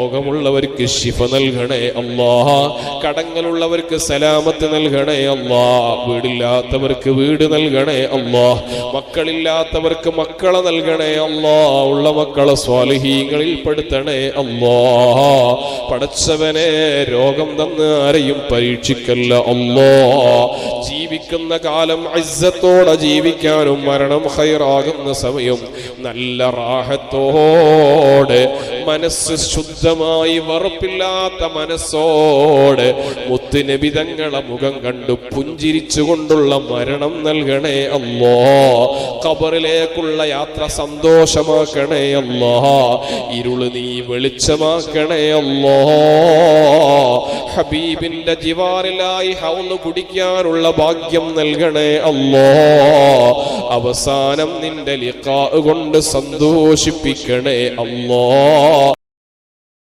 രോഗമുള്ളവർക്ക് ശിഫ നൽകണേ അല്ലാഹ്. കടങ്ങളുള്ളവർക്ക് സലാമത്ത് നൽകണേ അല്ലാഹ്. വീടില്ലാത്തവർക്ക് വീട് നൽകണേ അല്ലാഹ്. മക്കളില്ലാത്തവർക്ക് മക്കളെ നൽകണേ അല്ലാഹ്. ഉള്ള മക്കളെ സ്വാലിഹീങ്ങളിൽ പെടുത്തണേ അല്ലാഹ്. പടച്ചവനെ, രോഗം തന്ന് ആരെയും പരീക്ഷിക്കല്ല അല്ലാഹ്. ജീവിക്കുന്ന കാലം ഇസ്സത്തോടെ ജീവിക്കാനും മരണം ഖൈറാകുന്ന സമയം നല്ല റാഹത്തോടെ മനസ്സ് ശുദ്ധമായി വെറുപ്പില്ലാത്ത മനസ്സോടെ മുത്തുനബി തങ്ങളെ മുഖം കണ്ടു പുഞ്ചിരിച്ചുകൊണ്ടുള്ള മരണം നൽകണേ അല്ലാഹ്. ഖബറിലേക്കുള്ള യാത്ര സന്തോഷമാക്കണേ അല്ലാഹ്. ഇരുള് നീ വെളിച്ചമാക്കണേ അല്ലാഹ്. ഹബീബിന്റെ ജിവാറിലായി ഹൗള് കുടിക്കാനുള്ള ഭാഗ്യം നൽകണേ അല്ലാഹ്. അവസാനം നിന്റെ ലിഖാ കൊണ്ട് സന്തോഷിപ്പിക്കണേ അല്ലാഹ്.